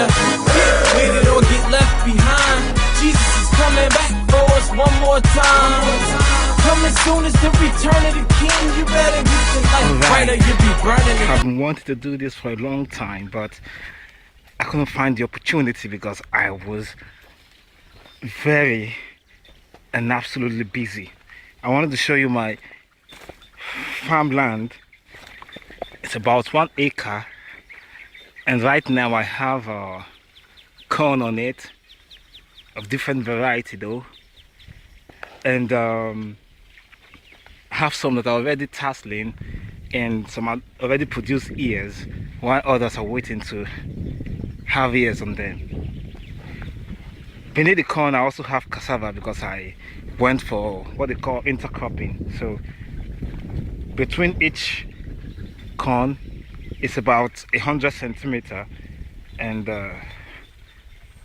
either get with it or get left behind. Jesus is coming back for us one more time. Coming soon as the return of the King. You better get your life right or you'll be burning it. I've been wanting to do this for a long time, but I couldn't find the opportunity because I was very and absolutely busy. I wanted to show you my farmland. It's about 1 acre, and right now I have corn on it of different variety though, and have some that are already tasseling and some are already produced ears, while others are waiting to have ears on them. Beneath the corn I also have cassava because I went for what they call intercropping. So between each corn it's about 100 centimeter, and there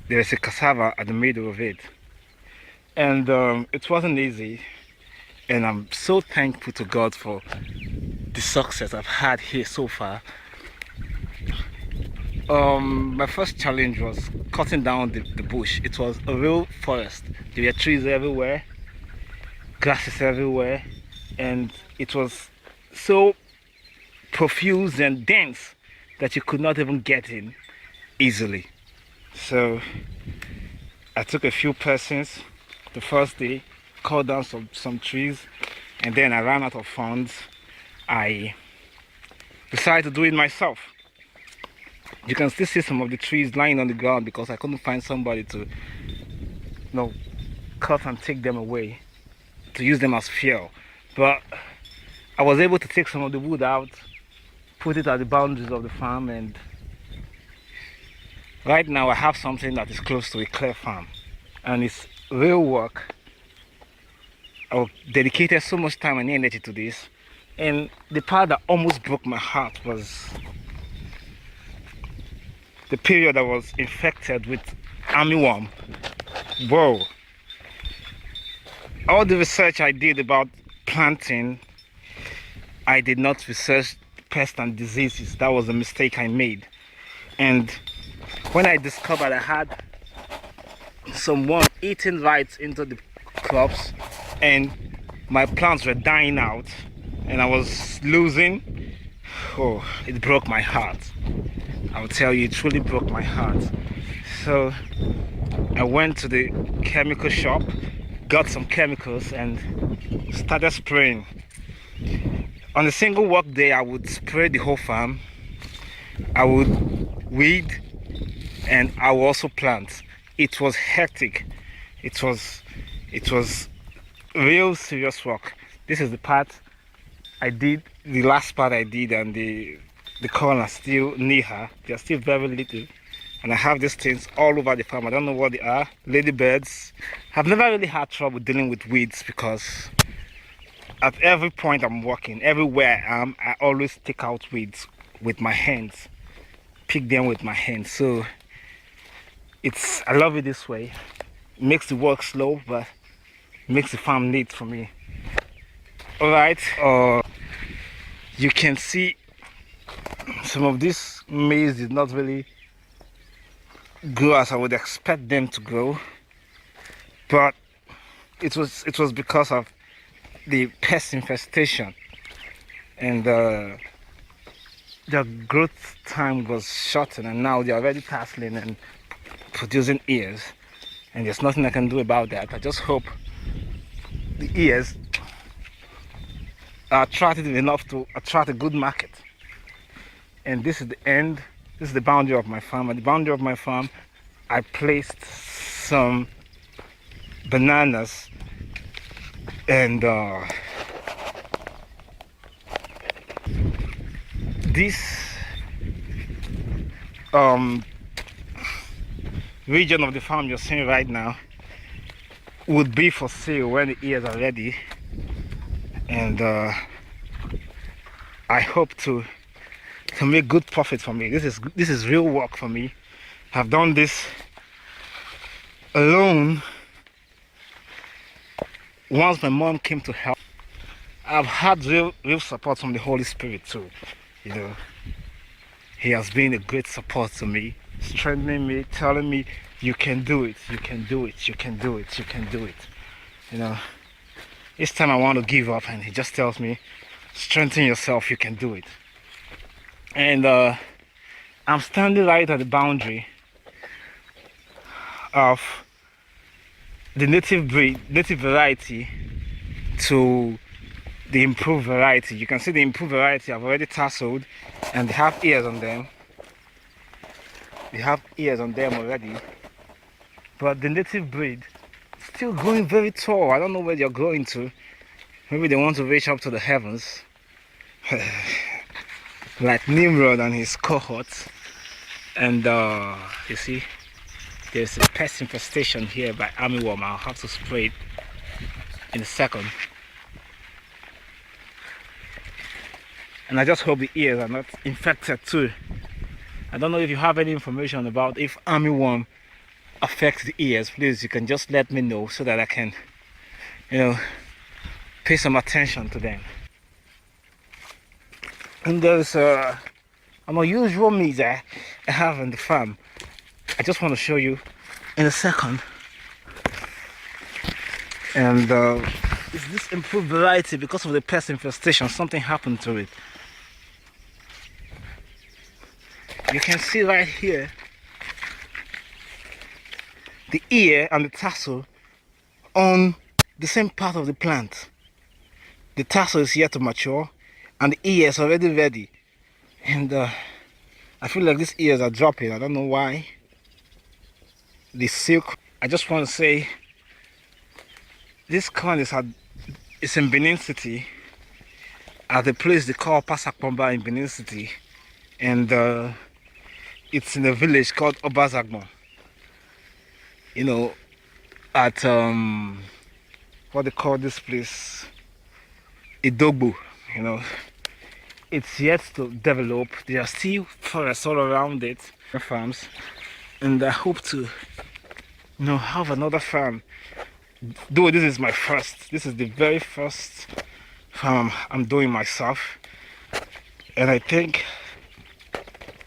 is a cassava at the middle of it, and it wasn't easy, and I'm so thankful to God for the success I've had here so far. My first challenge was cutting down the bush. It was a real forest. There were trees everywhere, grasses everywhere, and it was so profuse and dense that you could not even get in easily. So I took a few persons the first day, cut down some trees, and then I ran out of funds. I decided to do it myself. You can still see some of the trees lying on the ground because I couldn't find somebody to cut and take them away to use them as fuel. But I was able to take some of the wood out, put it at the boundaries of the farm, and right now I have something that is close to a clear farm, and it's real work. I've dedicated so much time and energy to this, and the part that almost broke my heart was the period I was infected with armyworm. Whoa. All the research I did about planting, I did not research pests and diseases. That was a mistake I made. And when I discovered I had some worm eating right into the crops and my plants were dying out and I was losing, oh, it broke my heart. I will tell you, it truly broke my heart. So I went to the chemical shop, got some chemicals and started spraying. On a single work day I would spray the whole farm, I would weed, and I would also plant. It was hectic. It was real serious work. This is the part I did, the last part I did, and the corn are still near her. They're still very little, and I have these things all over the farm. I don't know what they are. Ladybirds. I've never really had trouble dealing with weeds because at every point I'm working, everywhere I am, I always take out weeds with my hands, pick them with my hands. So I love it this way. It makes the work slow, but makes the farm neat for me. All right, you can see some of this maize did not really grow as I would expect them to grow, but it was because of the pest infestation, and the growth time was shortened, and now they're already tasseling and producing ears, and there's nothing I can do about that. I just hope the ears are attractive enough to attract a good market. And this is the end. This is the boundary of my farm. At the boundary of my farm I placed some bananas, and this region of the farm you're seeing right now would be for sale when the ears are ready, and I hope to make good profit for me. This is real work for me. I've done this alone. Once my mom came to help, I've had real support from the Holy Spirit too. You know, He has been a great support to me. strengthening me, telling me you can do it, you can do it, you can do it, you can do it. You know, each time I want to give up, and he just tells me, strengthen yourself, you can do it. And I'm standing right at the boundary of the native breed, native variety to the improved variety. You can see the improved variety I've already tasseled, and they have ears on them. They have ears on them already. But the native breed still growing very tall. I don't know where they're growing to. Maybe they want to reach up to the heavens. Like Nimrod and his cohorts. And you see, there's a pest infestation here by armyworm. I'll have to spray it in a second. And I just hope the ears are not infected too. I don't know if you have any information about if armyworm affects the ears. Please, you can just let me know so that I can, you know, pay some attention to them. And there's an unusual maize I have in the farm. I just want to show you in a second. And it's this improved variety. Because of the pest infestation, something happened to it. You can see right here the ear and the tassel on the same part of the plant. The tassel is yet to mature and the ear is already ready. And I feel like these ears are dropping. I don't know why. The silk. I just want to say this corn is in Benin City, at a place they call Pasakpomba in Benin City. And it's in a village called Obazagbon. You know, at what they call this place, Idogbo. You know, it's yet to develop. There are still forests all around it, farms, and I hope to, you know, have another farm. Though this is my first, this is the very first farm I'm doing myself, and I think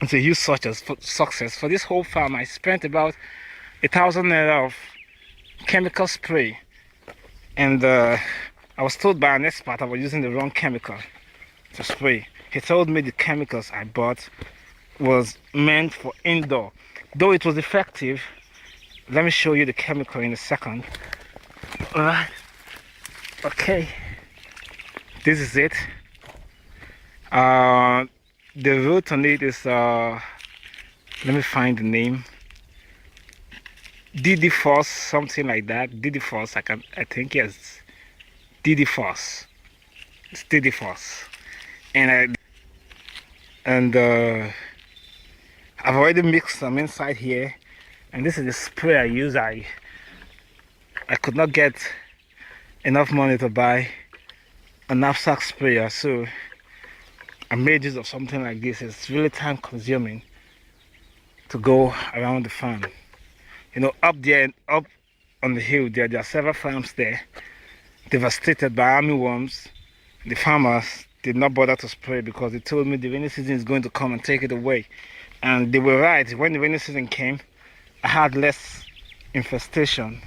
it's a huge success. For this whole farm, I spent about 1,000 naira of chemical spray, and I was told by an expert I was using the wrong chemical to spray. He told me the chemicals I bought was meant for indoor. Though it was effective, let me show you the chemical in a second. Alright, okay, this is it. The root on it is, let me find the name, DD Force, something like that. DD Force, I think yes, DD Force. It's DD Force. And I've already mixed some inside here, and this is the spray I use. I could not get enough money to buy a knapsack sprayer, so I made use of something like this. It's really time consuming to go around the farm. You know, up there, up on the hill there are several farms there devastated by armyworms. The farmers did not bother to spray because they told me the rainy season is going to come and take it away. And they were right. When the rainy season came, I had less infestation,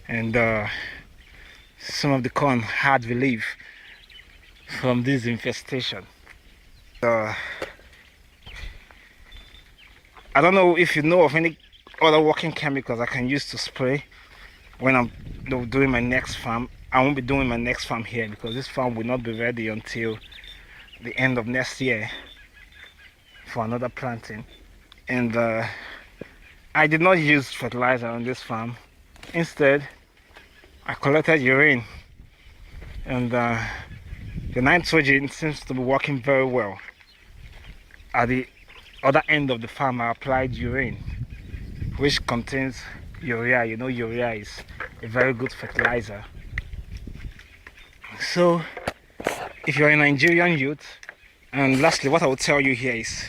and some of the corn had relief from this infestation. I don't know if you know of any other working chemicals I can use to spray when I'm doing my next farm. I won't be doing my next farm here because this farm will not be ready until the end of next year for another planting. And I did not use fertilizer on this farm. Instead, I collected urine, and the nitrogen seems to be working very well. At the other end of the farm, I applied urine, which contains urea. You know, urea is a very good fertilizer. So, if you're a Nigerian youth, and lastly, what I will tell you here is,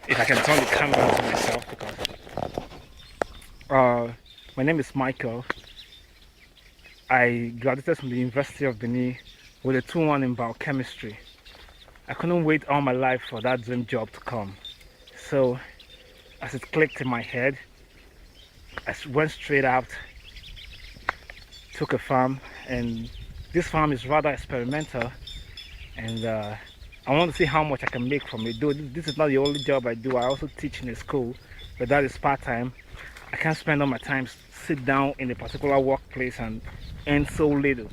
if I can turn the camera to myself, because my name is Michael. I graduated from the University of Benin with a 2-1 in biochemistry. I couldn't wait all my life for that dream job to come. So as it clicked in my head, I went straight out, took a farm, and this farm is rather experimental, and I want to see how much I can make from it. Though this is not the only job I do, I also teach in a school, but that is part-time. I can't spend all my time sit down in a particular workplace and earn so little.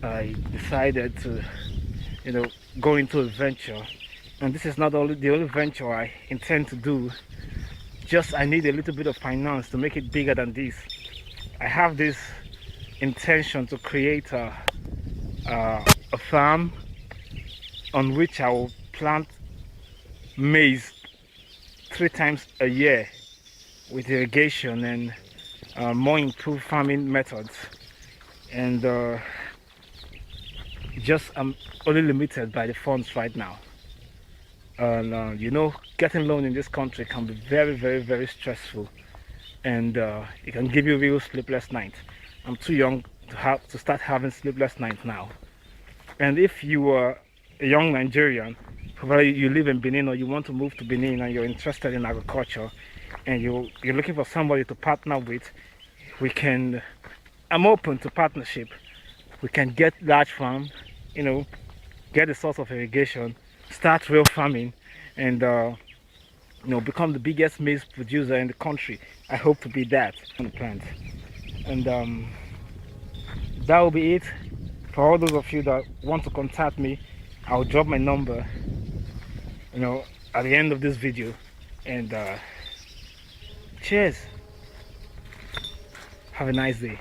I decided to, go into a venture, and this is not the only venture I intend to do. Just I need a little bit of finance to make it bigger than this. I have this intention to create a farm on which I will plant maize 3 times a year with irrigation and more improved farming methods. And I'm only limited by the funds right now. And getting loan in this country can be very, very, very stressful, and it can give you real sleepless nights. I'm too young to start having sleepless nights now. And if you are a young Nigerian, probably you live in Benin or you want to move to Benin and you're interested in agriculture and you're looking for somebody to partner with, I'm open to partnership. We can get large farm, get a source of irrigation, start real farming, and become the biggest maize producer in the country. I hope to be that on the plant. And that will be it. For all those of you that want to contact me, I'll drop my number at the end of this video. And cheers, have a nice day.